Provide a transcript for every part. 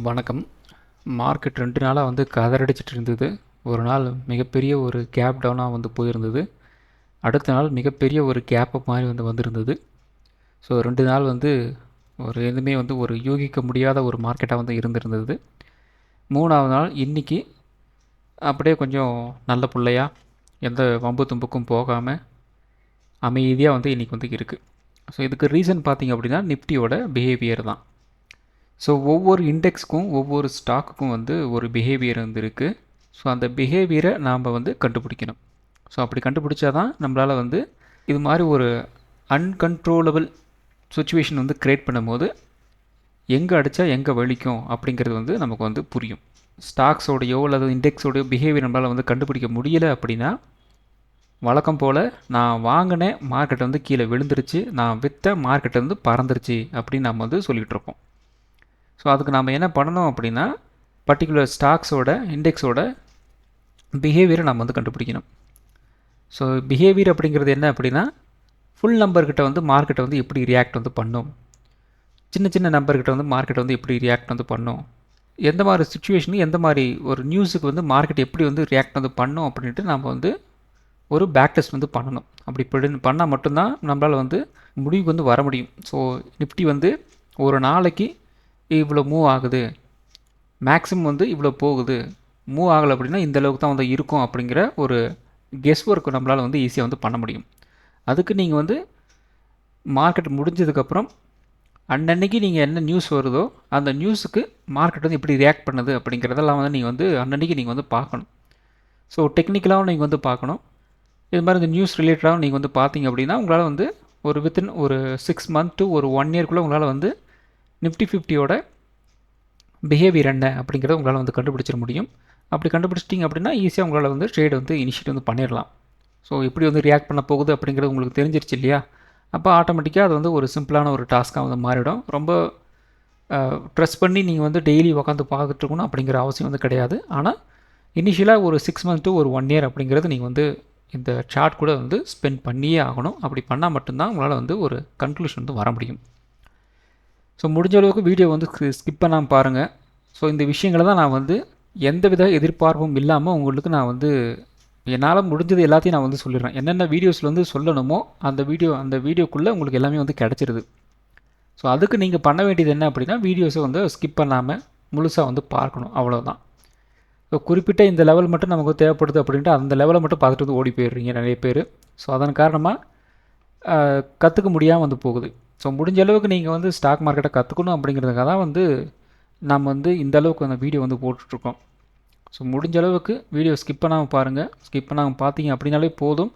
வணக்கம். மார்க்கெட் 2 நாளா கதறடிச்சிட்டு இருந்தது. ஒரு நாள் மிகப்பெரிய ஒரு கேப் டவுனா போயிருந்தது. அடுத்த நாள் மிகப்பெரிய ஒரு கேப் அப் மாரி வந்திருந்தது. ஸோ 2 நாள் ஒரு எதுவுமே ஒரு யூகிக்க முடியாத ஒரு மார்க்கெட்டா இருந்திருந்தது. 3வது நாள் இன்னைக்கு அப்படியே கொஞ்சம் நல்ல புள்ளையா, எந்த வம்பு தும்புக்கும் போகாம அமைதியா இன்னைக்கு இருக்கு. ஸோ இதுக்கு ரீசன் பார்த்தீங்க அப்படின்னா, நிஃப்டியோட பிஹேவியர் தான். ஸோ ஒவ்வொரு இண்டெக்ஸ்க்கும் ஒவ்வொரு ஸ்டாக்குக்கும் ஒரு பிஹேவியர் இருக்குது. ஸோ அந்த பிஹேவியரை நாம் கண்டுபிடிக்கணும். ஸோ அப்படி கண்டுபிடிச்சா தான் நம்மளால் இது மாதிரி ஒரு அன்கண்ட்ரோலபிள் சுச்சுவேஷன் க்ரியேட் பண்ணும்போது எங்கே அடித்தா எங்கே வலிக்கும் அப்படிங்கிறது நமக்கு புரியும். ஸ்டாக்ஸோடையோ அல்லது இண்டெக்ஸோடையோ பிஹேவியர் நம்மளால் கண்டுபிடிக்க முடியலை அப்படின்னா, வழக்கம் போல் நான் வாங்கினேன் மார்க்கெட் கீழே விழுந்துருச்சு, நான் விற்ற மார்க்கெட் பறந்துருச்சு அப்படின்னு நம்ம சொல்லிகிட்ருப்போம். ஸோ அதுக்கு நாம் என்ன பண்ணணும் அப்படின்னா, பர்டிகுலர் ஸ்டாக்ஸோட இண்டெக்ஸோட பிஹேவியரை நம்ம கண்டுபிடிக்கணும். ஸோ பிஹேவியர் அப்படிங்கிறது என்ன அப்படின்னா, ஃபுல் நம்பர்கிட்ட மார்க்கெட்டை எப்படி ரியாக்ட் பண்ணும், சின்ன சின்ன நம்பர்கிட்ட மார்க்கெட் எப்படி ரியாக்ட் பண்ணும், எந்த மாதிரி சுச்சுவேஷனுக்கு எந்த மாதிரி ஒரு நியூஸுக்கு மார்க்கெட் எப்படி ரியாக்ட் பண்ணும் அப்படின்ட்டு நம்ம ஒரு பேக் டெஸ்ட் பண்ணணும். அப்படி பண்ணால் மட்டும்தான் நம்மளால் முடிவுக்கு வர முடியும். ஸோ நிஃப்டி ஒரு நாளைக்கு இவ்வளோ மூவ் ஆகுது, மேக்ஸிமம் இவ்வளோ போகுது, மூவ் ஆகலை அப்படின்னா இந்த அளவுக்கு தான் இருக்கும் அப்படிங்கிற ஒரு கெஸ் ஒர்க் நம்மளால் ஈஸியாக பண்ண முடியும். அதுக்கு நீங்கள் மார்க்கெட் முடிஞ்சதுக்கப்புறம் அன்னன்னைக்கு நீங்கள் என்ன நியூஸ் வருதோ அந்த நியூஸுக்கு மார்க்கெட் எப்படி ரியாக்ட் பண்ணுது அப்படிங்கிறதெல்லாம் நீங்கள் அன்னன்னைக்கு நீங்கள் பார்க்கணும். ஸோ டெக்னிக்கலாகவும் நீங்கள் பார்க்கணும். இது மாதிரி இந்த நியூஸ் ரிலேட்டடாகவும் நீங்கள் பார்த்தீங்க அப்படின்னா உங்களால் ஒரு வித்தின் ஒரு 6 மந்த் டு ஒரு 1 இயர்க்குள்ளே உங்களால் நிஃப்டி 50யோட பிஹேவியர் என்ன அப்படிங்கிறத உங்களால் கண்டுபிடிச்சிட முடியும். அப்படி கண்டுபிடிச்சிட்டிங்க அப்படின்னா ஈஸியாக உங்களால் ட்ரேட் இனிஷியேட் பண்ணிடலாம். ஸோ எப்படி ரியாக்ட் பண்ண போகுது அப்படிங்கிறது உங்களுக்கு தெரிஞ்சிருச்சு இல்லையா? அப்போ ஆட்டோமேட்டிக்காக அது ஒரு சிம்பிளான ஒரு டாஸ்க்காக மாறிடும். ரொம்ப ட்ரெஸ் பண்ணி நீங்கள் டெய்லி உட்காந்து பார்த்துட்டு இருக்கணும் அப்படிங்கிற அவசியம் கிடையாது. ஆனால் இனிஷியலாக ஒரு 6 மந்த் டு ஒரு 1 இயர் அப்படிங்கிறது நீங்கள் இந்த சார்ட் கூட ஸ்பெண்ட் பண்ணியே ஆகணும். அப்படி பண்ணால் மட்டும்தான் உங்களால் ஒரு கன்க்ளூஷன் வர முடியும். ஸோ முடிஞ்ச அளவுக்கு வீடியோ ஸ்கிப் பண்ணாமல் பாருங்கள். ஸோ இந்த விஷயங்களை தான் நான் எந்தவித எதிர்பார்ப்பும் இல்லாமல் உங்களுக்கு நான் என்னால் முடிஞ்சது எல்லாத்தையும் நான் சொல்லிடுறேன். என்னென்ன வீடியோஸில் சொல்லணுமோ அந்த வீடியோக்குள்ளே உங்களுக்கு எல்லாமே கிடச்சிருது. ஸோ அதுக்கு நீங்கள் பண்ண வேண்டியது என்ன அப்படின்னா, வீடியோஸை ஸ்கிப் பண்ணாமல் முழுசாக பார்க்கணும், அவ்வளோதான். ஸோ குறிப்பிட்ட இந்த லெவல் மட்டும் நமக்கு தேவைப்படுது அப்படின்ட்டு அந்த லெவலை மட்டும் பார்த்துட்டு ஓடி போயிடுறீங்க நிறைய பேர். ஸோ அதன் காரணமாக கற்றுக்க முடியாமல் போகுது. ஸோ முடிஞ்ச அளவுக்கு நீங்கள் ஸ்டாக் மார்க்கெட்டை கற்றுக்கணும் அப்படிங்கிறதுக்காக தான் நம்ம இந்த அளவுக்கு அந்த வீடியோ போட்டுட்ருக்கோம். ஸோ முடிஞ்ச அளவுக்கு வீடியோ ஸ்கிப் பண்ணாமல் பாருங்கள். ஸ்கிப் பண்ணாமல் பார்த்தீங்க அப்படின்னாலே போதும்,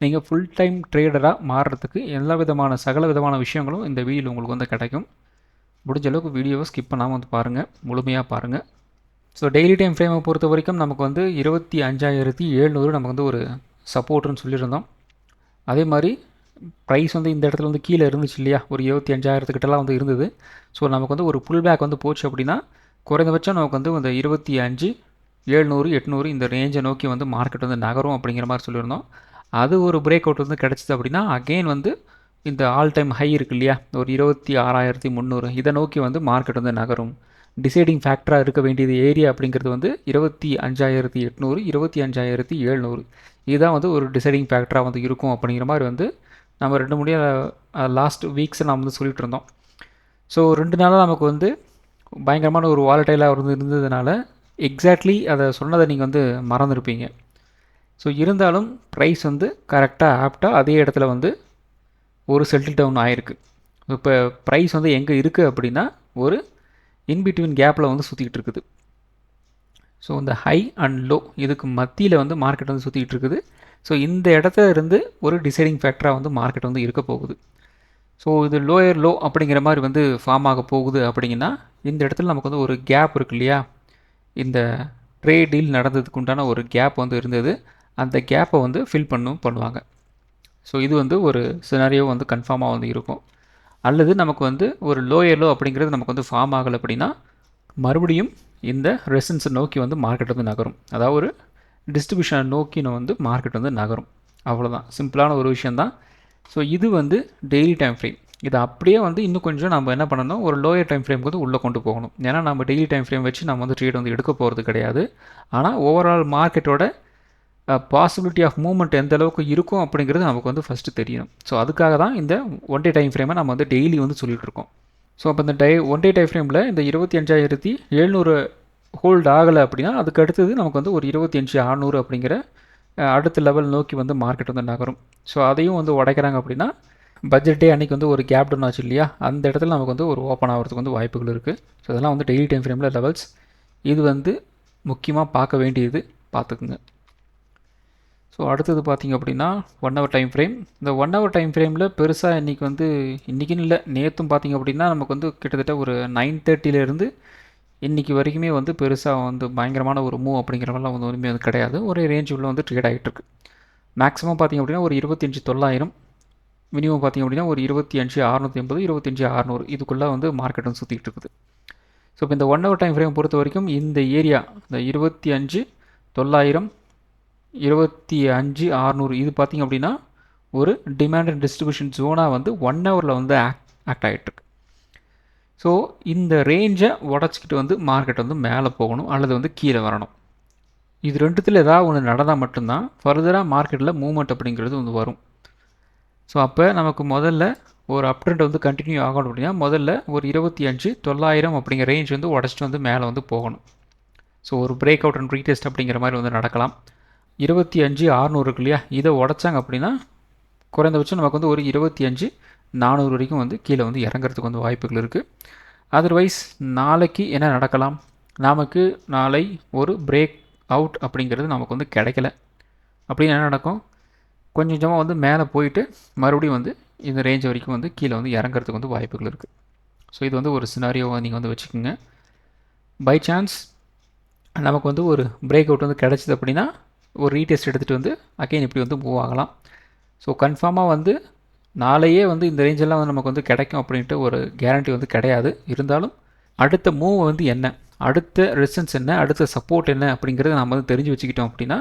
நீங்கள் ஃபுல் டைம் ட்ரேடராக மாறுறதுக்கு எல்லா விதமான சகல விதமான விஷயங்களும் இந்த வீடியோவில் உங்களுக்கு கிடைக்கும். முடிஞ்ச அளவுக்கு வீடியோவை ஸ்கிப் பண்ணாமல் பாருங்கள், முழுமையாக பாருங்கள். ஸோ டெய்லி டைம் ஃப்ரேமை பொறுத்த வரைக்கும் நமக்கு 25,700 நமக்கு ஒரு சப்போர்ட்டுன்னு சொல்லியிருந்தோம். அதே மாதிரி ப்ரைஸ் இந்த இடத்துல கீழே இருந்துச்சு இல்லையா, ஒரு 25,000 இருந்தது. ஸோ நமக்கு ஒரு புல் பேக் போச்சு அப்படின்னா குறைந்தபட்சம் நமக்கு இந்த 25,700 800 இந்த ரேஞ்சை நோக்கி மார்க்கெட் நகரும் அப்படிங்கிற மாதிரி சொல்லியிருந்தோம். அது ஒரு பிரேக் அவுட் கிடச்சிது அப்படின்னா அகெயின் இந்த ஆல் டைம் ஹை இருக்கு இல்லையா, ஒரு 26,300 இதை நோக்கி மார்க்கெட் நகரும். டிசைடிங் ஃபேக்டராக இருக்க வேண்டியது ஏரியா அப்படிங்கிறது 25,800 25,700 இதுதான் ஒரு டிசைடிங் ஃபேக்டராக இருக்கும் அப்படிங்கிற மாதிரி நம்ம 2 லாஸ்ட் வீக்ஸை நாம் சொல்லிகிட்டு இருந்தோம். ஸோ 2 நாளாக நமக்கு பயங்கரமான ஒரு வாலட்டைலாக இருந்ததுனால எக்ஸாக்ட்லி அதை சொன்னதை நீங்கள் மறந்துருப்பீங்க. ஸோ இருந்தாலும் ப்ரைஸ் கரெக்டாக ஆப்டாக அதே இடத்துல ஒரு செட்டில் டவுன் ஆகிருக்கு. இப்போ ப்ரைஸ் எங்கே இருக்குது அப்படின்னா ஒரு இன்பிட்வீன் கேப்பில் சுற்றிக்கிட்டு இருக்குது. ஸோ இந்த ஹை அண்ட் லோ இதுக்கு மத்தியில் மார்க்கெட் சுற்றிக்கிட்டு இருக்குது. ஸோ இந்த இடத்துல இருந்து ஒரு டிசைடிங் ஃபேக்டராக மார்க்கெட் இருக்க போகுது. ஸோ இது லோயர் லோ அப்படிங்கிற மாதிரி ஃபார்ம் ஆக போகுது அப்படிங்கன்னா இந்த இடத்துல நமக்கு ஒரு கேப் இருக்கு இல்லையா, இந்த ட்ரேட் டீல் நடந்ததுக்கு உண்டான ஒரு கேப் இருந்தது. அந்த கேப்பை ஃபில் பண்ணுவாங்க. ஸோ இது ஒரு சினாரியோ கன்ஃபார்மாக இருக்கும். அல்லது நமக்கு ஒரு லோயர் லோ அப்படிங்கிறது நமக்கு ஃபார்ம் ஆகலை அப்படின்னா மறுபடியும் இந்த ரெசன்ஸை நோக்கி மார்க்கெட் நகரும். அதாவது ஒரு டிஸ்ட்ரிபியூஷனை நோக்கி மார்க்கெட் நகரும். அவ்வளோதான், சிம்பிளான ஒரு விஷயந்தான். ஸோ இது டெய்லி டைம் ஃப்ரேம். இதை அப்படியே வந்து இன்னும் கொஞ்சம் நம்ம என்ன பண்ணணும், ஒரு லோயர் டைம் ஃப்ரேம்க்கு வந்து உள்ளே கொண்டு போகணும். ஏன்னா நம்ம டெய்லி டைம் ஃப்ரேம் வச்சு நம்ம வந்து ட்ரேட் வந்து எடுக்க போகிறது கிடையாது. ஆனால் ஓவரால் மார்க்கெட்டோட பாசிபிலிட்டி ஆஃப் மூவ்மெண்ட் எந்த அளவுக்கு இருக்கும் அப்படிங்கிறது நமக்கு வந்து ஃபஸ்ட்டு தெரியணும். ஸோ அதுக்காக தான் இந்த ஒன் டே டைம் ஃப்ரேமை நம்ம வந்து டெய்லி வந்து சொல்லிகிட்டு இருக்கோம். ஸோ அப்போ இந்த ஒன் டே டைம் ஃப்ரேமில் இந்த 25,700 ஹோல்ட் ஆகலை அப்படின்னா அதுக்கு அடுத்தது நமக்கு வந்து ஒரு 25,600 அப்படிங்கிற அடுத்த லெவல் நோக்கி வந்து மார்க்கெட் வந்து நகரும். ஸோ அதையும் வந்து உடைக்கிறாங்க அப்படின்னா பட்ஜெட் டே அன்றைக்கி வந்து ஒரு கேப் டவுன் ஆச்சு இல்லையா, அந்த இடத்துல நமக்கு வந்து ஒரு ஓப்பன் ஆகிறதுக்கு வந்து வாய்ப்புகள் இருக்குது. ஸோ இதெல்லாம் வந்து டெய்லி டைம் ஃப்ரேமில் லெவல்ஸ். இது வந்து முக்கியமாக பார்க்க வேண்டியது, பார்த்துக்குங்க. ஸோ அடுத்தது பார்த்திங்க அப்படின்னா 1 ஹவர் டைம் ஃப்ரேம். இந்த 1 ஹவர் டைம் ஃப்ரேமில் பெருசாக இன்றைக்கி வந்து இன்றைக்கின்னு இல்லை நேற்றும் பார்த்திங்க அப்படின்னா நமக்கு வந்து கிட்டத்தட்ட ஒரு 9:30 இன்றைக்கி வரைக்குமே வந்து பெருசாக வந்து பயங்கரமான ஒரு மூவ் அப்படிங்கிறவெல்லாம் வந்து ஒன்றுமே வந்து கிடையாது. ஒரே ரேஞ்ச் உள்ள வந்து ட்ரேட் ஆகிட்டுருக்கு. மேக்ஸிமம் பார்த்திங்க அப்படின்னா ஒரு 25,900, மினிமம் பார்த்திங்க அப்படின்னா ஒரு 25,680, 25,600 இதுக்குள்ளே வந்து மார்க்கெட் வந்து சுற்றிக்கிட்டு இருக்குது. ஸோ இப்போ இந்த 1 ஹவர் டைம் ஃப்ரேம் பொறுத்த வரைக்கும் இந்த ஏரியா இந்த 25,900, 25,600 இது பார்த்திங்க அப்படின்னா ஒரு டிமாண்ட் அண்ட் டிஸ்ட்ரிபியூஷன் ஜோனாக வந்து 1 ஹவரில் வந்து ஆக்ட் ஆகிட்டுருக்கு. ஸோ இந்த ரேஞ்சை உடச்சிக்கிட்டு வந்து மார்க்கெட் வந்து மேலே போகணும் அல்லது வந்து கீழே வரணும். இது ரெண்டுத்தில் ஏதாவது ஒன்று நடந்தால் மட்டும்தான் ஃபர்தராக மார்க்கெட்டில் மூவ்மெண்ட் அப்படிங்கிறது வந்து வரும். ஸோ அப்போ நமக்கு முதல்ல ஒரு அப் ட்ரெண்ட் வந்து கண்டினியூ ஆகணும் அப்படின்னா முதல்ல ஒரு 25,900 அப்படிங்கிற ரேஞ்ச் வந்து உடச்சிட்டு வந்து மேலே வந்து போகணும். ஸோ ஒரு பிரேக் அவுட் அண்ட் ரீடெஸ்ட் அப்படிங்கிற மாதிரி வந்து நடக்கலாம். 25,600 இருக்கு இல்லையா, இதை உடச்சாங்க அப்படின்னா குறைந்தபட்சம் நமக்கு வந்து ஒரு 25,400 வரைக்கும் வந்து கீழே வந்து இறங்குறதுக்கு வந்து வாய்ப்புகள் இருக்குது. அதர்வைஸ் நாளைக்கு என்ன நடக்கலாம், நமக்கு நாளை ஒரு பிரேக் அவுட் அப்படிங்கிறது நமக்கு வந்து கிடைக்கல அப்படின்னு என்ன நடக்கும், கொஞ்சம் கொஞ்சமாக வந்து மேலே போயிட்டு மறுபடியும் வந்து இந்த ரேஞ்ச் வரைக்கும் வந்து கீழே வந்து இறங்குறதுக்கு வந்து வாய்ப்புகள் இருக்குது. ஸோ இது வந்து ஒரு சினாரியோவை நீங்கள் வந்து வச்சுக்கோங்க. பை சான்ஸ் நமக்கு வந்து ஒரு பிரேக் அவுட் வந்து கிடச்சிது அப்படின்னா ஒரு ரீடெஸ்ட் எடுத்துகிட்டு வந்து அகைன் இப்படி வந்து மூவ் ஆகலாம். ஸோ கன்ஃபார்மாக வந்து நாளையே வந்து இந்த ரேஞ்செல்லாம் வந்து நமக்கு வந்து கிடைக்கும் அப்படின்ட்டு ஒரு கேரண்டி வந்து கிடையாது. இருந்தாலும் அடுத்த மூவ் வந்து என்ன, அடுத்த ரெசிஸ்டன்ஸ் என்ன, அடுத்த சப்போர்ட் என்ன அப்படிங்கிறத நம்ம வந்து தெரிஞ்சு வச்சுக்கிட்டோம் அப்படின்னா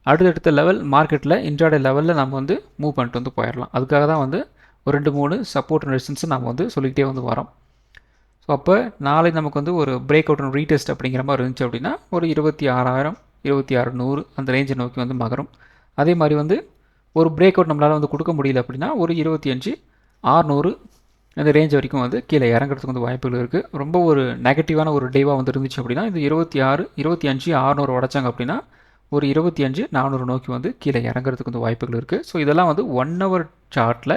அடுத்தடுத்த லெவல் மார்க்கெட்டில் இன்ட்ராடே லெவலில் நம்ம வந்து மூவ் பண்ணிட்டு வந்து போயிடலாம். அதுக்காக தான் வந்து ஒரு 2-3 சப்போர்ட் அண்ட் ரெசிஸ்டன்ஸை நம்ம வந்து சொல்லிக்கிட்டே வந்து வரோம். ஸோ அப்போ நாளை நமக்கு வந்து ஒரு பிரேக் அவுட் அண்ட் ரீடெஸ்ட் அப்படிங்கிற மாதிரி இருந்துச்சு அப்படின்னா ஒரு 26,000, 26,100 அந்த ரேஞ்சை நோக்கி வந்து மகரும். அதே மாதிரி வந்து ஒரு பிரேக் அவுட் நம்மளால் வந்து கொடுக்க முடியல அப்படின்னா ஒரு 25,600 அந்த ரேஞ்ச் வரைக்கும் வந்து கீழே இறங்குறதுக்கு வந்து வாய்ப்புகள் இருக்குது. ரொம்ப ஒரு நெகட்டிவான ஒரு டேவாக வந்து இருந்துச்சு அப்படின்னா இந்த 25,600 உடைச்சாங்க அப்படின்னா ஒரு 25,400 நோக்கி வந்து கீழே இறங்குறதுக்கு வந்து வாய்ப்புகள் இருக்குது. ஸோ இதெல்லாம் வந்து 1 ஹவர் சார்ட்டில்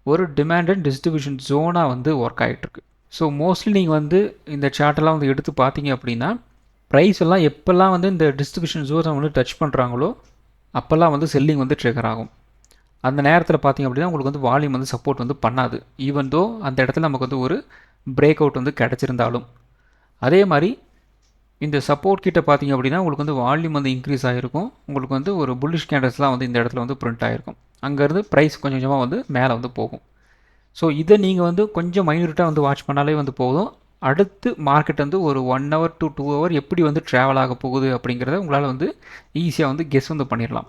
ஒரு டிமாண்ட் அண்ட் டிஸ்ட்ரிபியூஷன் ஜோனாக வந்து ஒர்க் ஆகிட்டுருக்கு. ஸோ மோஸ்ட்லி நீங்கள் வந்து இந்த சார்ட்டெல்லாம் வந்து எடுத்து பார்த்தீங்க அப்படின்னா ப்ரைஸ் எல்லாம் எப்போல்லாம் வந்து இந்த டிஸ்ட்ரிபியூஷன் ஜோனை வந்து டச் பண்ணுறாங்களோ அப்போல்லாம் வந்து செல்லிங் வந்து ட்ரிகர் ஆகும். அந்த நேரத்தில் பார்த்திங்க அப்படின்னா உங்களுக்கு வந்து வால்யூம் வந்து சப்போர்ட் வந்து பண்ணாது. ஈவன் தோ அந்த இடத்துல நமக்கு வந்து ஒரு பிரேக் அவுட் வந்து கிடச்சிருந்தாலும். அதே மாதிரி இந்த சப்போர்ட் கிட்ட பார்த்திங்க அப்படின்னா உங்களுக்கு வந்து வால்யூம் வந்து இன்க்ரீஸ் ஆகிருக்கும். உங்களுக்கு வந்து ஒரு புல்லிஷ் கேண்டல்ஸ்லாம் வந்து இந்த இடத்துல வந்து பிரிண்ட் ஆகிருக்கும். அங்கேருந்து ப்ரைஸ் கொஞ்சம் கொஞ்சமாக வந்து மேலே வந்து போகும். ஸோ இதை நீங்கள் வந்து கொஞ்சம் மைன்யூட்டாக வந்து வாட்ச் பண்ணாலே வந்து போதும். அடுத்து மார்க்கெட் வந்து ஒரு 1 ஹவர் டு 2 ஹவர் எப்படி வந்து ட்ராவல் ஆக போகுது அப்படிங்கிறத உங்களால் வந்து ஈஸியாக வந்து கெஸ் வந்து பண்ணிடலாம்.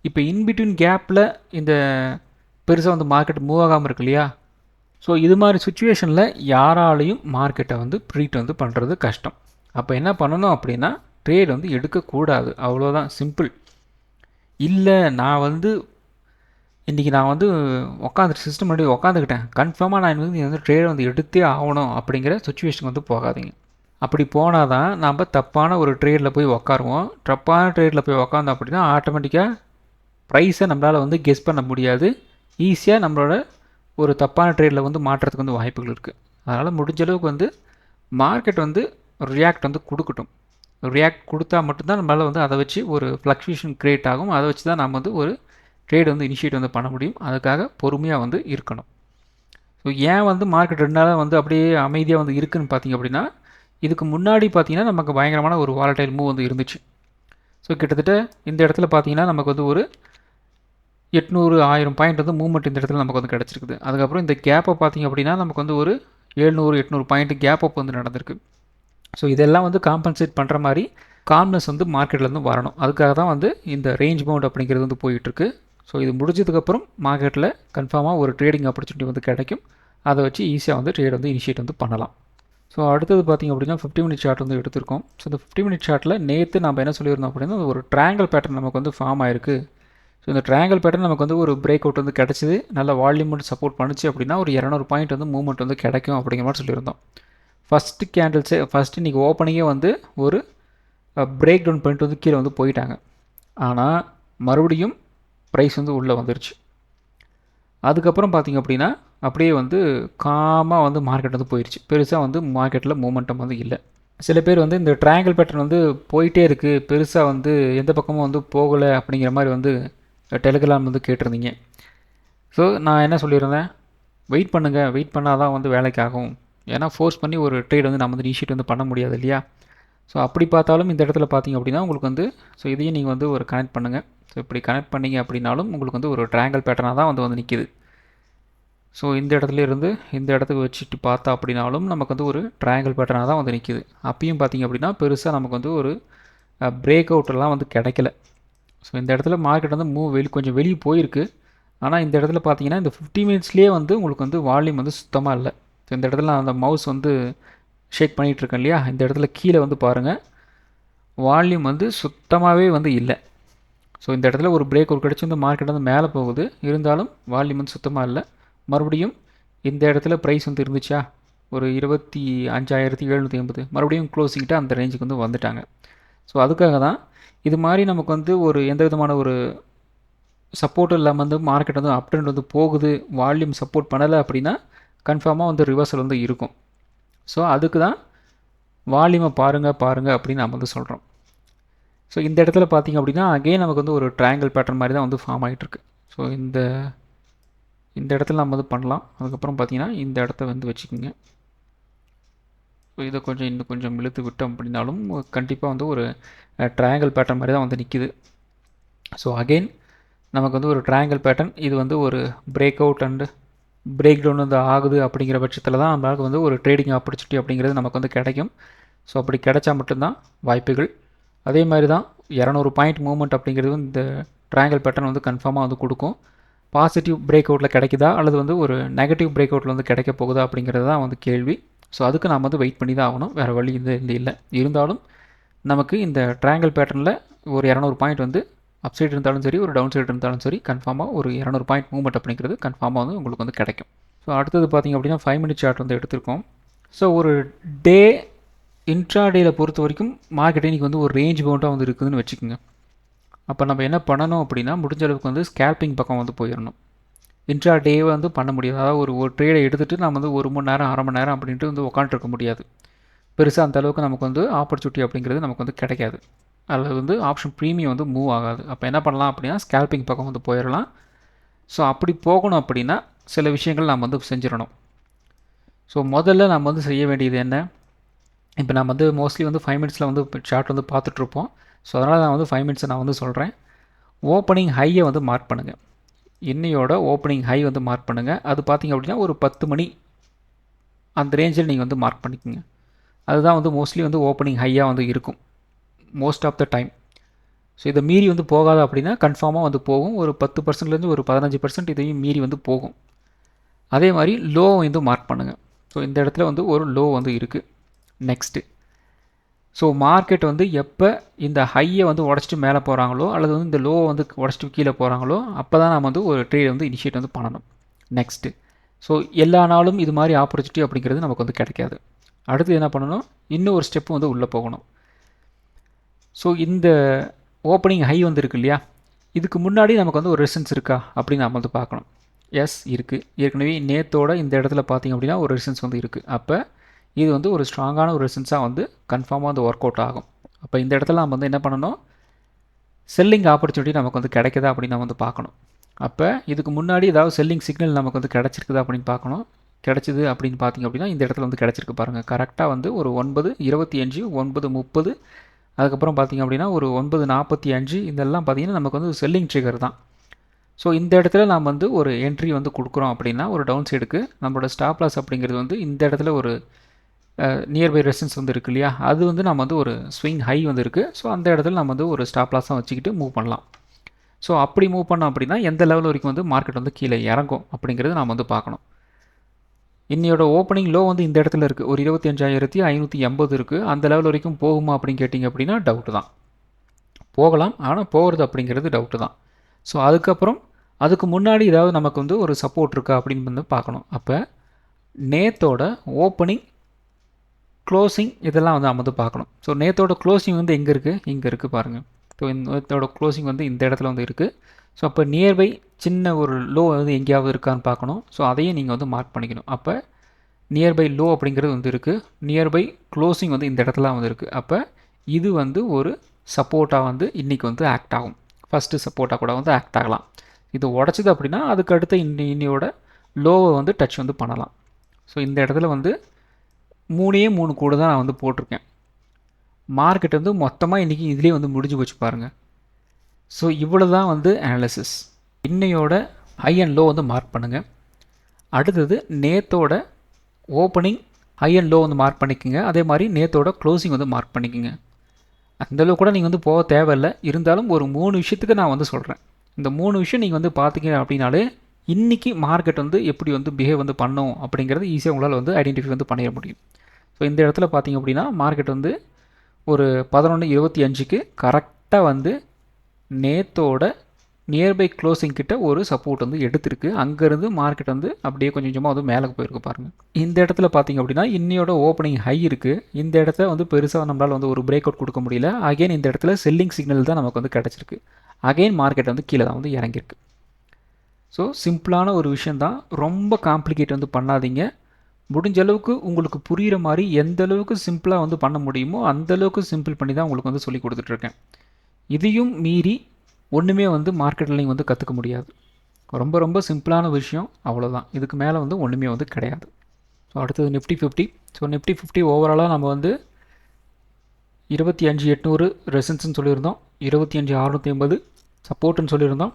இப்போ இன்பிட்வீன் கேப்பில் இந்த பெருசாக வந்து மார்க்கெட் மூவ் ஆகாமல் இருக்கு இல்லையா, ஸோ இது மாதிரி சுச்சுவேஷனில் யாராலையும் மார்க்கெட்டை வந்து ப்ரீட் வந்து பண்ணுறது கஷ்டம். அப்போ என்ன பண்ணணும் அப்படின்னா ட்ரேட் வந்து எடுக்கக்கூடாது, அவ்வளோதான், சிம்பிள். இல்லை நான் வந்து இன்றைக்கி நான் வந்து சிஸ்டம் முன்னாடி உட்காந்துக்கிட்டேன், கன்ஃபார்மாக நான் வந்து இந்த ட்ரேட் வந்து எடுத்தே ஆகணும் அப்படிங்கிற சுச்சுவேஷனுக்கு வந்து போகாதீங்க. அப்படி போனால் தான் நம்ம தப்பான ஒரு ட்ரேடில் போய் உட்காருவோம். தப்பான ட்ரேடில் போய் உட்காந்தோம் அப்படின்னா ஆட்டோமேட்டிக்காக ப்ரைஸை நம்மளால் வந்து கெஸ் பண்ண முடியாது. ஈஸியாக நம்மளோட ஒரு தப்பான ட்ரேடில் வந்து மாற்றுறதுக்கு வந்து வாய்ப்புகள் இருக்குது. அதனால் முடிஞ்ச அளவுக்கு வந்து மார்க்கெட் வந்து ரியாக்ட் வந்து கொடுக்கட்டும். ரியாக்ட் கொடுத்தா மட்டும்தான் நம்மளால் வந்து அதை வச்சு ஒரு ஃப்ளக்சுவேஷன் க்ரியேட் ஆகும். அதை வச்சு தான் நம்ம வந்து ஒரு ட்ரேட் வந்து இனிஷியேட் வந்து பண்ண முடியும். அதுக்காக பொறுமையாக வந்து இருக்கணும். ஸோ ஏன் வந்து மார்க்கெட் 2 நாளாக வந்து அப்படியே அமைதியாக வந்து இருக்குதுன்னு பார்த்திங்க அப்படின்னா இதுக்கு முன்னாடி பார்த்திங்கன்னா நமக்கு பயங்கரமான ஒரு வாலடைல் மூவ் வந்து இருந்துச்சு. ஸோ கிட்டத்தட்ட இந்த இடத்துல பார்த்திங்கன்னா நமக்கு வந்து ஒரு 800-1000 பாயிண்ட் வந்து மூவ்மெண்ட் இந்த இடத்துல நமக்கு வந்து கிடச்சிருக்குது. அதுக்கப்புறம் இந்த கேப்பை பார்த்திங்க அப்படின்னா நமக்கு வந்து ஒரு 700-800 பாயிண்ட் கேப் அப் வந்து நடந்திருக்கு. ஸோ இதெல்லாம் வந்து காம்பன்சேட் பண்ணுற மாதிரி காம்னஸ் வந்து மார்க்கெட்லேருந்து வரணும். அதுக்காக தான் வந்து இந்த ரேஞ்ச் பவுண்ட் அப்படிங்கிறது வந்து போயிட்டுருக்கு. ஸோ இது முடிஞ்சதுக்கப்புறம் மார்க்கெட்டில் கன்ஃபார்மாக ஒரு ட்ரேடிங் ஆப்பர்ச்சுனிட்டி வந்து கிடைக்கும். அதை வச்சு ஈஸியாக வந்து ட்ரேட் வந்து இனிஷியேட் வந்து பண்ணலாம். ஸோ அடுத்தது பார்த்திங்க அப்படின்னா 50 மினிட் சார்ட் வந்து எடுத்திருக்கோம். ஸோ இந்த 50 மினிட் சார்ட்டில் நேற்று நம்ம என்ன சொல்லியிருந்தோம் அப்படின்னா ஒரு ட்ரையாங்கிள் பேட்டர்ன் நமக்கு வந்து ஃபார்ம் ஆயிருக்கு. ஸோ இந்த ட்ரையாங்கிள் பேட்டர்ன் நமக்கு வந்து ஒரு பிரேக் அவுட் வந்து கிடச்சிது, நல்ல வால்யூம் மட்டும் சப்போர்ட் பண்ணிச்சு அப்படின்னா ஒரு 200 பாயிண்ட் வந்து மூவ்மெண்ட் வந்து கிடைக்கும் அப்படிங்கிற மாதிரி சொல்லியிருந்தோம். ஃபஸ்ட்டு கேண்டில்ஸே ஃபஸ்ட்டு இன்றைக்கி ஓப்பனிங்கே வந்து ஒரு பிரேக் டவுன் பண்ணிட்டு வந்து கீழே வந்து போயிட்டாங்க. ஆனால் மறுபடியும் ப்ரைஸ் வந்து உள்ளே வந்துருச்சு. அதுக்கப்புறம் பார்த்திங்க அப்படின்னா அப்படியே வந்து காமாக வந்து மார்க்கெட் வந்து போயிடுச்சு. பெருசாக வந்து மார்க்கெட்டில் மூமெண்டம் வந்து இல்லை. சில பேர் வந்து இந்த ட்ரையாங்கிள் பேட்டர்ன் வந்து போயிட்டே இருக்குது, பெருசாக வந்து எந்த பக்கமும் வந்து போகலை அப்படிங்கிற மாதிரி வந்து டெலிகிராம் வந்து கேட்டிருந்தீங்க. ஸோ நான் என்ன சொல்லியிருந்தேன், வெயிட் பண்ணுங்கள், வெயிட் பண்ணால் தான் வந்து வேலைக்கு ஆகும். ஏன்னா ஃபோர்ஸ் பண்ணி ஒரு ட்ரேட் வந்து நம்ம வந்து இனிஷியேட் வந்து பண்ண முடியாது இல்லையா. ஸோ அப்படி பார்த்தாலும் இந்த இடத்துல பார்த்திங்க அப்படின்னா உங்களுக்கு வந்து ஸோ இதையும் நீங்கள் வந்து ஒரு கனெக்ட் பண்ணுங்கள். ஸோ இப்படி கனெக்ட் பண்ணிங்க அப்படின்னாலும் உங்களுக்கு வந்து ஒரு ட்ரையாங்கிள் பேட்டர்னாக தான் வந்து நிற்கிது. ஸோ இந்த இடத்துல இருந்து இந்த இடத்துக்கு வச்சுட்டு பார்த்தா அப்படின்னாலும் நமக்கு வந்து ஒரு ட்ரையாங்கிள் பேட்டர்னாக தான் வந்து நிற்கிது. அப்பயும் பார்த்திங்க அப்படின்னா பெருசாக நமக்கு வந்து ஒரு பிரேக் அவுட்டெல்லாம் வந்து கிடைக்கல. ஸோ இந்த இடத்துல மார்க்கெட் வந்து கொஞ்சம் வெளியே போயிருக்கு. ஆனால் இந்த இடத்துல பார்த்தீங்கன்னா இந்த 50 மினிட்ஸ்லேயே வந்து உங்களுக்கு வந்து வால்யூம் வந்து சுத்தமாக இல்லை. ஸோ இந்த இடத்துல நான் அந்த மவுஸ் வந்து ஷேக் பண்ணிகிட்ருக்கேன் இல்லையா, இந்த இடத்துல கீழே வந்து பாருங்கள் வால்யூம் வந்து சுத்தமாகவே வந்து இல்லை. ஸோ இந்த இடத்துல ஒரு பிரேக் அவுட் கிடச்சி வந்து மார்க்கெட் வந்து மேலே போகுது, இருந்தாலும் வால்யூம் வந்து சுத்தமாக இல்லை. மறுபடியும் இந்த இடத்துல ப்ரைஸ் வந்து இருந்துச்சா ஒரு 25,780, மறுபடியும் க்ளோசிங்கிட்ட அந்த ரேஞ்சுக்கு வந்து வந்துட்டாங்க. ஸோ அதுக்காக தான் இது மாதிரி நமக்கு வந்து ஒரு எந்த விதமான ஒரு சப்போர்ட் இல்லாமல் வந்து மார்க்கெட் வந்து அப் ட்ரெண்ட் வந்து போகுது, வால்யூம் சப்போர்ட் பண்ணலை அப்படின்னா கன்ஃபார்மாக வந்து ரிவர்சல் வந்து இருக்கும். ஸோ அதுக்கு தான் வால்யூமை பாருங்கள் அப்படின்னு நம்ம வந்து சொல்கிறோம். ஸோ இந்த இடத்துல பார்த்திங்க அப்படின்னா அகெயின் நமக்கு வந்து ஒரு ட்ரையாங்கிள் பேட்டர்ன் மாதிரி தான் வந்து ஃபார்ம் ஆகிட்டுருக்கு. ஸோ இந்த இடத்துல நம்ம வந்து பண்ணலாம். அதுக்கப்புறம் பார்த்திங்கன்னா இந்த இடத்த வந்து வச்சுக்கோங்க. ஸோ இதை இன்னும் கொஞ்சம் இழுத்து விட்டோம் அப்படின்னாலும் கண்டிப்பாக வந்து ஒரு ட்ரையாங்கிள் பேட்டர்ன் மாதிரி தான் வந்து நிற்கிது. ஸோ அகெயின் நமக்கு வந்து ஒரு ட்ரையாங்கிள் பேட்டர்ன், இது வந்து ஒரு break out and break down வந்து ஆகுது அப்படிங்கிற பட்சத்தில் தான் நம்மளுக்கு வந்து ஒரு ட்ரேடிங் ஆப்பர்ச்சுனிட்டி அப்படிங்கிறது நமக்கு வந்து கிடைக்கும். ஸோ அப்படி கிடைச்சா மட்டும்தான் வாய்ப்புகள். அதே மாதிரி தான் 200 பாயிண்ட் மூவ்மெண்ட் அப்படிங்கிறது இந்த ட்ரையாங்கிள் பேட்டர்ன் வந்து கன்ஃபார்மாக வந்து கொடுக்கும். பாசிட்டிவ் பிரேக் அவுட்டில் கிடைக்குதா அல்லது வந்து ஒரு நெகட்டிவ் பிரேக் அவுட்டில் வந்து கிடைக்க போகுதா அப்படிங்கிறது தான் வந்து கேள்வி. ஸோ அதுக்கு நாம் வந்து வெயிட் பண்ணி தான் ஆகணும், வேறு வழி இல்லை. இருந்தாலும் நமக்கு இந்த ட்ரையாங்கிள் பேட்டர்னில் ஒரு 200 பாயிண்ட் வந்து அப் சைடு இருந்தாலும் சரி, ஒரு டவுன் சைடு இருந்தாலும் சரி, கன்ஃபார்மாக ஒரு 200 பாயிண்ட் மூவ்மெண்ட் அப்படிங்கிறது கன்ஃபார்மாக வந்து உங்களுக்கு வந்து கிடைக்கும். ஸோ அடுத்தது பார்த்திங்க அப்படின்னா 5 மினிட் சார்ட் வந்து எடுத்திருக்கோம். ஸோ ஒரு டே இன்ட்ராடேயில் பொறுத்த வரைக்கும் மார்க்கெட் இன்றைக்கி வந்து ஒரு ரேஞ்ச் பவுண்டாக வந்து இருக்குதுன்னு வச்சுக்கோங்க. அப்போ நம்ம என்ன பண்ணணும் அப்படின்னா முடிஞ்ச அளவுக்கு வந்து ஸ்கேல்பிங் பக்கம் வந்து போயிடணும். இன்ட்ரா டேவை வந்து பண்ண முடியாது. அதாவது ஒரு ட்ரேடை எடுத்துகிட்டு நம்ம வந்து 1 மணி நேரம் 1/2 மணி நேரம் அப்படின்ட்டு வந்து உட்காந்துருக்க முடியாது. பெருசாக அந்தளவுக்கு நமக்கு வந்து ஆப்பர்ச்சுனிட்டி அப்படிங்கிறது நமக்கு வந்து கிடைக்காது. அதில் வந்து ஆப்ஷன் ப்ரீமியம் வந்து மூவ் ஆகாது. அப்போ என்ன பண்ணலாம் அப்படின்னா ஸ்கேல்பிங் பக்கம் வந்து போயிடலாம். ஸோ அப்படி போகணும் அப்படின்னா சில விஷயங்கள் நம்ம வந்து செஞ்சிடணும். ஸோ முதல்ல நம்ம வந்து செய்ய வேண்டியது என்ன, இப்போ நம்ம வந்து மோஸ்ட்லி வந்து 5 மினிட்ஸில் வந்து சார்ட் வந்து பார்த்துட்ருப்போம். ஸோ அதனால் நான் வந்து 5 மினிட்ஸை நான் வந்து சொல்கிறேன். ஓப்பனிங் ஹையை வந்து மார்க் பண்ணுங்கள். இன்னையோட ஓப்பனிங் ஹை வந்து மார்க் பண்ணுங்கள். அது பார்த்திங்க அப்படின்னா ஒரு 10 மணி அந்த ரேஞ்சில் நீங்கள் வந்து மார்க் பண்ணிக்கோங்க. அதுதான் வந்து மோஸ்ட்லி வந்து ஓப்பனிங் ஹையாக வந்து இருக்கும் most of the time. So இதை மீறி வந்து போகாது அப்படின்னா கன்ஃபார்மாக வந்து போகும். ஒரு 10%லேருந்து ஒரு 15% இதையும் மீறி வந்து போகும். அதே மாதிரி லோ வந்து மார்க் பண்ணுங்கள். ஸோ இந்த இடத்துல வந்து ஒரு லோ வந்து இருக்குது. நெக்ஸ்ட்டு ஸோ மார்க்கெட் வந்து எப்போ இந்த ஹையை வந்து உடச்சிட்டு மேலே போகிறாங்களோ அல்லது வந்து இந்த லோவை வந்து உடச்சிட்டு கீழே போகிறாங்களோ அப்போ தான் நம்ம வந்து ஒரு ட்ரேட் வந்து இனிஷியேட் வந்து பண்ணணும். நெக்ஸ்ட்டு ஸோ எல்லா நாளும் இது மாதிரி ஆப்பர்ச்சுனிட்டி அப்படிங்கிறது நமக்கு வந்து கிடைக்காது. அடுத்து என்ன பண்ணணும், இன்னும் ஒரு ஸ்டெப்பு வந்து உள்ளே போகணும். ஸோ இந்த ஓப்பனிங் ஹை வந்து இருக்குது இல்லையா, இதுக்கு முன்னாடி நமக்கு வந்து ஒரு ரெசிஸ்டன்ஸ் இருக்கா அப்படின்னு நம்ம வந்து பார்க்கணும். எஸ் இருக்குது. ஏற்கனவே நேத்தோட இந்த இடத்துல பார்த்திங்க அப்படின்னா ஒரு ரெசிஸ்டன்ஸ் வந்து இருக்குது. அப்போ இது வந்து ஒரு ஸ்ட்ராங்கான ஒரு ரெசிஸ்டன்ஸாக வந்து கன்ஃபார்மாக வந்து ஒர்க் அவுட் ஆகும். அப்போ இந்த இடத்துல நம்ம வந்து என்ன பண்ணணும், செல்லிங் ஆப்பர்ச்சுனிட்டி நமக்கு வந்து கிடைக்குதா அப்படின்னு நம்ம வந்து பார்க்கணும். அப்போ இதுக்கு முன்னாடி ஏதாவது செல்லிங் சிக்னல் நமக்கு வந்து கிடச்சிருக்குதா அப்படின்னு பார்க்கணும். கிடச்சிது அப்படின்னு பார்த்திங்க அப்படின்னா இந்த இடத்துல வந்து கிடச்சிருக்கு பாருங்கள். கரெக்டாக வந்து ஒரு 9:25, 9:30, அதுக்கப்புறம் பார்த்திங்க அப்படின்னா ஒரு 9:45 இதெல்லாம் பார்த்திங்கன்னா நமக்கு வந்து செல்லிங் ட்ரிகர் தான். ஸோ இந்த இடத்துல நாம் வந்து ஒரு என்ட்ரி வந்து கொடுக்குறோம் அப்படின்னா ஒரு டவுன் சைடுக்கு நம்மளோட ஸ்டாப் லாஸ் அப்படிங்கிறது வந்து இந்த இடத்துல ஒரு நியர்பை ரெசிஸ்டன்ஸ் வந்து இருக்குது இல்லையா, அது வந்து நம்ம வந்து ஒரு ஸ்விங் ஹை வந்து இருக்குது. ஸோ அந்த இடத்துல நம்ம வந்து ஒரு ஸ்டாப் லாஸாக வச்சுக்கிட்டு மூவ் பண்ணலாம். ஸோ அப்படி மூவ் பண்ணோம் அப்படின்னா எந்த லெவல் வரைக்கும் வந்து மார்க்கெட் வந்து கீழே இறங்கும் அப்படிங்கிறது நாம் வந்து பார்க்கணும். இன்னையோட ஓப்பனிங் லோ வந்து இந்த இடத்துல இருக்குது, ஒரு 25,580 இருக்குது. அந்த லெவல் வரைக்கும் போகுமா அப்படின்னு கேட்டிங்க அப்படின்னா டவுட்டு தான். போகலாம், ஆனால் போகிறது அப்படிங்கிறது டவுட்டு தான். ஸோ அதுக்கப்புறம் அதுக்கு முன்னாடி ஏதாவது நமக்கு வந்து ஒரு சப்போர்ட் இருக்கா அப்படின்னு வந்து பார்க்கணும். அப்போ நேத்தோட ஓப்பனிங், க்ளோசிங் இதெல்லாம் வந்து நம்ம வந்து பார்க்கணும். ஸோ நேத்தோட க்ளோசிங் வந்து எங்கே இருக்குது, இங்கே இருக்குது பாருங்கள். ஸோ நேத்தோட க்ளோசிங் வந்து இந்த இடத்துல வந்து இருக்குது. ஸோ அப்போ நியர்பை சின்ன ஒரு லோ வந்து எங்கேயாவது இருக்கான்னு பார்க்கணும். ஸோ அதையும் நீங்கள் வந்து மார்க் பண்ணிக்கணும். அப்போ நியர்பை லோ அப்படிங்கிறது வந்து இருக்குது, நியர்பை க்ளோசிங் வந்து இந்த இடத்துல வந்து இருக்குது. அப்போ இது வந்து ஒரு சப்போர்ட்டாக வந்து இன்றைக்கி வந்து ஆக்ட் ஆகும். ஃபஸ்ட்டு சப்போர்ட்டாக கூட வந்து ஆக்ட் ஆகலாம். இது உடச்சிது அப்படின்னா அதுக்கு அடுத்த இன்னையோட லோவை வந்து டச் வந்து பண்ணலாம். ஸோ இந்த இடத்துல வந்து 3 கூட தான் நான் வந்து போட்டிருக்கேன். மார்க்கெட் வந்து மொத்தமாக இன்றைக்கி இதுலேயே வந்து முடிஞ்சு போச்சு பாருங்கள். ஸோ இவ்வளோ தான் வந்து அனாலிசிஸ். இன்னையோட ஹை அண்ட் லோ வந்து மார்க் பண்ணுங்கள். அடுத்தது நேத்தோட ஓப்பனிங், ஹை அண்ட் லோ வந்து மார்க் பண்ணிக்கோங்க. அதே மாதிரி நேத்தோட க்ளோசிங் வந்து மார்க் பண்ணிக்கோங்க. அந்தளவு கூட நீங்கள் வந்து போக தேவையில்லை. இருந்தாலும் ஒரு 3 விஷயத்துக்கு நான் வந்து சொல்கிறேன். இந்த 3 விஷயம் நீங்கள் வந்து பார்த்தீங்க அப்படின்னாலே இன்றைக்கி மார்க்கெட் வந்து எப்படி வந்து பிஹேவ் வந்து பண்ணும் அப்படிங்கிறது ஈஸியாக உங்களால் வந்து ஐடென்டிஃபை வந்து பண்ணிட முடியும். ஸோ இந்த இடத்துல பார்த்தீங்க அப்படின்னா மார்க்கெட் வந்து ஒரு 11:25க்கு கரெக்டாக வந்து நேத்தோட நியர்பை க்ளோசிங் கிட்ட ஒரு சப்போர்ட் வந்து எடுத்திருக்கு. அங்கேருந்து மார்க்கெட் வந்து அப்படியே கொஞ்சம் கொஞ்சமாக வந்து மேலே போயிருக்கு பாருங்கள். இந்த இடத்துல பார்த்தீங்க அப்படின்னா இன்னையோட ஓப்பனிங் ஹை இருக்குது. இந்த இடத்த வந்து பெருசாக நம்மளால் வந்து ஒரு பிரேக் அவுட் கொடுக்க முடியல. அகைன் இந்த இடத்துல செல்லிங் சிக்னல் தான் நமக்கு வந்து கிடச்சிருக்கு. அகைன் மார்க்கெட் வந்து கீழே தான் வந்து இறங்கியிருக்கு. ஸோ சிம்பிளான ஒரு விஷயந்தான், ரொம்ப காம்ப்ளிகேட் வந்து பண்ணாதீங்க. முடிஞ்ச அளவுக்கு உங்களுக்கு புரிகிற மாதிரி எந்த அளவுக்கு சிம்பிளாக வந்து பண்ண முடியுமோ அந்தளவுக்கு சிம்பிள் பண்ணி தான் உங்களுக்கு வந்து சொல்லி கொடுத்துட்ருக்கேன். இதையும் மீறி ஒன்றுமே வந்து மார்க்கெட்டில் நீங்கள் வந்து கற்றுக்க முடியாது. ரொம்ப ரொம்ப சிம்பிளான விஷயம், அவ்வளோதான். இதுக்கு மேலே வந்து ஒன்றுமே வந்து கிடையாது. ஸோ அடுத்தது நிஃப்டி 50. ஸோ நிஃப்டி 50 ஓவராலாக நம்ம வந்து 25,800 ரெசன்ஸ்ன்னு சொல்லியிருந்தோம், 25,680 சப்போர்ட்டுன்னு சொல்லியிருந்தோம்.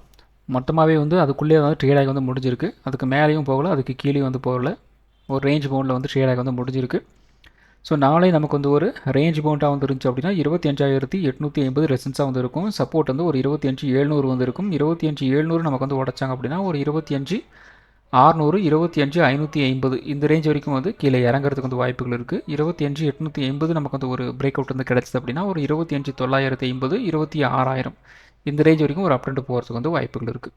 மொத்தமாகவே வந்து அதுக்குள்ளே வந்து ட்ரேடாகி வந்து முடிஞ்சிருக்கு. அதுக்கு மேலேயும் போகலை, அதுக்கு கீழேயும் வந்து போகலை. ஒரு ரேஞ்ச் பவுண்டில் வந்து ட்ரேடாகி வந்து முடிஞ்சிருக்கு. ஸோ நாளை நமக்கு வந்து ஒரு ரேஞ்ச் பவுண்டாக வந்து இருந்துச்சு அப்படின்னா 25,880 ரெசன்ஸாக வந்து இருக்கும். சப்போர்ட் வந்து ஒரு 25,700 வந்து இருக்கும். 25,700 நமக்கு வந்து உடச்சாங்க அப்படின்னா ஒரு 25,600, 25,550 இந்த ரேஞ்ச் வரைக்கும் வந்து கீழே இறங்குறதுக்கு வந்து வாய்ப்புகள் இருக்குது. 25,880 நமக்கு வந்து ஒரு பிரேக் அவுட் வந்து கிடச்சிது அப்படின்னா ஒரு 25,950, 26,000 இந்த ரேஞ்ச் வரைக்கும் ஒரு அப் ட்ரெண்ட் போகிறதுக்கு வந்து வாய்ப்புகள் இருக்குது.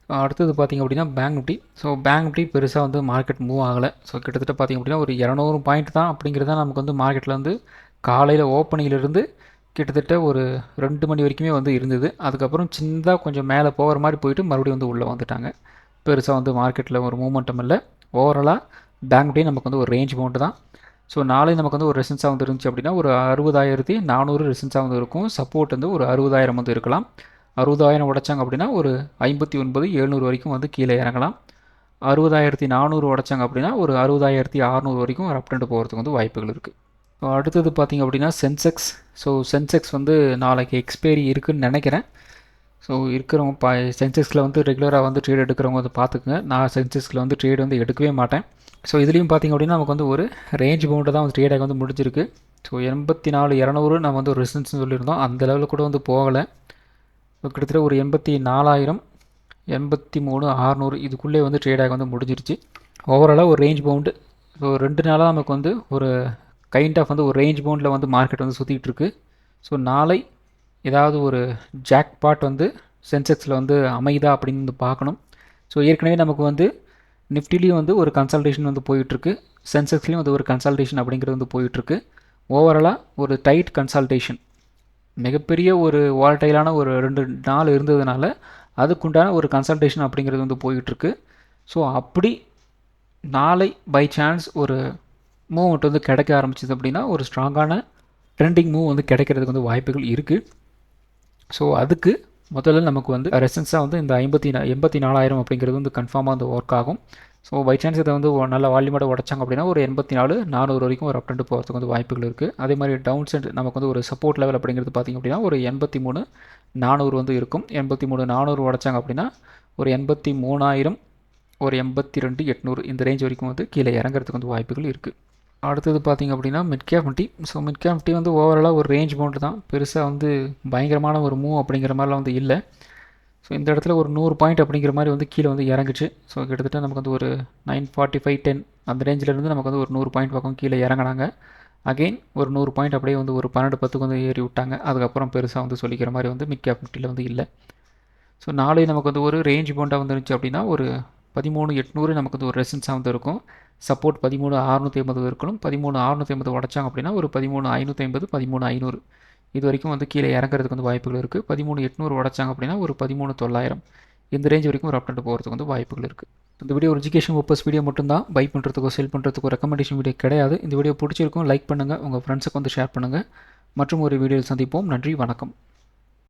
அடுத்தது பார்த்திங்க அப்படின்னா bank Nifty. So bank Nifty பெருசாக வந்து மார்க்கெட் மூவ் ஆகலை. ஸோ கிட்டத்தட்ட பார்த்திங்க அப்படின்னா ஒரு 200 பாயிண்ட் தான் அப்படிங்கிறது தான் நமக்கு வந்து மார்க்கெட்டில் வந்து காலையில் ஓப்பனிங்கிலிருந்து கிட்டத்தட்ட ஒரு 2 மணி வரைக்குமே வந்து இருந்தது. அதுக்கப்புறம் சின்னதாக கொஞ்சம் மேலே போகிற மாதிரி போயிட்டு மறுபடியும் வந்து உள்ளே வந்துட்டாங்க. பெருசாக வந்து மார்க்கெட்டில் ஒரு மூமெண்டம் இல்லை. ஓவராலாக பேங்க் நிஃப்டி நமக்கு வந்து ஒரு ரேஞ்ச் பவுண்டு தான். ஸோ நாளை நமக்கு வந்து ஒரு ரெசன்ஸாக வந்து இருந்துச்சு அப்படின்னா ஒரு 60,400 ரெசன்ஸாக வந்து இருக்கும். சப்போர்ட் வந்து ஒரு 60,000 வந்து இருக்கலாம். 60,000 உடைச்சாங்க அப்படின்னா ஒரு 59,700 வரைக்கும் வந்து கீழே இறங்கலாம். 60,400 உடைச்சாங்க அப்படின்னா ஒரு 60,600 வரைக்கும் ஒரு அப் ட்ரெண்ட் போகிறதுக்கு வந்து வாய்ப்புகள் இருக்குது. ஸோ அடுத்தது பார்த்திங்க அப்படின்னா சென்செக்ஸ். ஸோ சென்செக்ஸ் வந்து நாளைக்கு எக்ஸ்பைரி இருக்குதுன்னு நினைக்கிறேன். ஸோ இருக்கிறவங்க சென்செக்ஸில் வந்து ரெகுலராக வந்து ட்ரேட் எடுக்கிறவங்க வந்து பார்த்துக்குங்க. நான் சென்செக்ஸில் வந்து ட்ரேட் வந்து எடுக்கவே மாட்டேன். ஸோ இதுலேயும் பார்த்திங்க அப்படின்னா நமக்கு வந்து ஒரு ரேஞ்ச் பவுண்டு தான் வந்து ட்ரேடாக வந்து முடிஞ்சிருக்கு. ஸோ 84,200 நம்ம வந்து ஒரு ரெசன்ஸ்னு சொல்லியிருந்தோம், அந்த லெவலில் கூட வந்து போகலை. கிட்டத்தட்ட ஒரு 84,000, 83,600 இதுக்குள்ளே வந்து ட்ரேடாக வந்து முடிஞ்சிருச்சு. ஓவராலாக ஒரு ரேஞ்ச் பவுண்டு. ஸோ 2 நாளாக நமக்கு வந்து ஒரு கைண்ட் ஆஃப் வந்து ஒரு ரேஞ்ச் பவுண்டில் வந்து மார்க்கெட் வந்து சுற்றிக்கிட்டு இருக்குது. ஸோ நாளை ஏதாவது ஒரு ஜாக்பாட் வந்து சென்செக்ஸில் வந்து அமைதா அப்படின்னு வந்து பார்க்கணும். ஸோ ஏற்கனவே நமக்கு வந்து நிஃப்டிலையும் வந்து ஒரு கன்சல்டேஷன் வந்து போயிட்டுருக்கு, சென்செக்ஸ்லேயும் வந்து ஒரு கன்சல்டேஷன் அப்படிங்கிறது வந்து போயிட்டுருக்கு. ஓவராலாக ஒரு டைட் கன்சல்டேஷன், மிகப்பெரிய ஒரு வால்டைலான ஒரு 2 நாள் இருந்ததுனால அதுக்குண்டான ஒரு கன்சல்டேஷன் அப்படிங்கிறது வந்து போயிட்டுருக்கு. ஸோ அப்படி நாளை பை சான்ஸ் ஒரு மூவ்மெண்ட் வந்து கிடைக்க ஆரம்பிச்சிது அப்படின்னா ஒரு ஸ்ட்ராங்கான ட்ரெண்டிங் மூவ் வந்து கிடைக்கிறதுக்கு வந்து வாய்ப்புகள் இருக்குது. ஸோ அதுக்கு முதல்ல நமக்கு வந்து ரெசன்ஸாக வந்து இந்த 84,000 அப்படிங்கிறது வந்து கன்ஃபார்மாக வந்து ஒர்க் ஆகும். ஸோ பை சான்ஸ் இதை வந்து நல்ல வால்யூமோட உடச்சாங்க அப்படின்னா ஒரு 84,400 வரைக்கும் ஒரு அப் ட்ரெண்ட் போகிறதுக்கு வந்து வாய்ப்புகள் இருக்குது. அதே மாதிரி டவுன் சைட் நமக்கு வந்து ஒரு சப்போர்ட் லெவல் அப்படிங்கிறது பார்த்திங்க அப்படின்னா ஒரு 83,400 வந்து இருக்கும். 83,400 உடச்சாங்க அப்படின்னா ஒரு 83,000, ஒரு 82,800 இந்த ரேஞ்ச் வரைக்கும் வந்து கீழே இறங்குறதுக்கு வந்து வாய்ப்புகள் இருக்குது. அடுத்தது பார்த்திங்க அப்படின்னா mid cap Nifty. So mid cap Nifty வந்து ஓவராலாக ஒரு ரேஞ்ச் பவுண்டு தான், பெருசாக வந்து பயங்கரமான ஒரு மூவ் அப்படிங்கிற மாதிரிலாம் வந்து இல்லை. ஸோ இந்த இடத்துல ஒரு 100 பாயிண்ட் அப்படிங்கிற மாதிரி வந்து கீழே வந்து இறங்குச்சு. ஸோ கிட்டத்தட்ட நமக்கு வந்து ஒரு 945 10 அந்த ரேஞ்சிலேருந்து நமக்கு வந்து ஒரு 100 பாயிண்ட் பக்கம் கீழே இறங்கினாங்க. அகெயின் ஒரு 100 பாயிண்ட் அப்படியே வந்து ஒரு 12-10க்கு வந்து ஏறி விட்டாங்க. அதுக்கப்புறம் பெருசாக வந்து சொல்லிக்கிற மாதிரி வந்து மிட் கேப் நிஃப்டியில் வந்து இல்லை. ஸோ நாளைக்கு நமக்கு வந்து ஒரு ரேஞ்ச் பவுண்டாக வந்துருந்துச்சு அப்படின்னா ஒரு 13,800 நமக்கு வந்து ஒரு ரெசிஸ்டன்ஸாக வந்து இருக்கும். சப்போர்ட் 13,650 இருக்கணும். 13,650 உடச்சாங்க அப்படின்னா ஒரு 13,550 13,500 இது வரைக்கும் வந்து கீழே இறங்குறதுக்கு வந்து வாய்ப்புகள் இருக்குது. 13,800 உடச்சாங்க அப்படின்னா ஒரு 13,900 இந்த ரேஞ்ச் வரைக்கும் ஒரு அப்டேட் போகிறதுக்கு வந்து வாய்ப்புகள் இருக்குது. இந்த வீடியோ ஒரு எஜுகேஷன் பர்பஸ் வீடியோ மட்டும்தான். பை பண்ணுறதுக்கோ செல் பண்ணுறதுக்கோ ரெக்கமெண்டேஷன் வீடியோ கிடையாது. இந்த வீடியோ பிடிச்சிருக்கும் லைக் பண்ணுங்கள், உங்கள் ஃப்ரெண்ட்ஸுக்கு வந்து ஷேர் பண்ணுங்கள். மற்றும் ஒரு வீடியோவில் சந்திப்போம். நன்றி, வணக்கம்.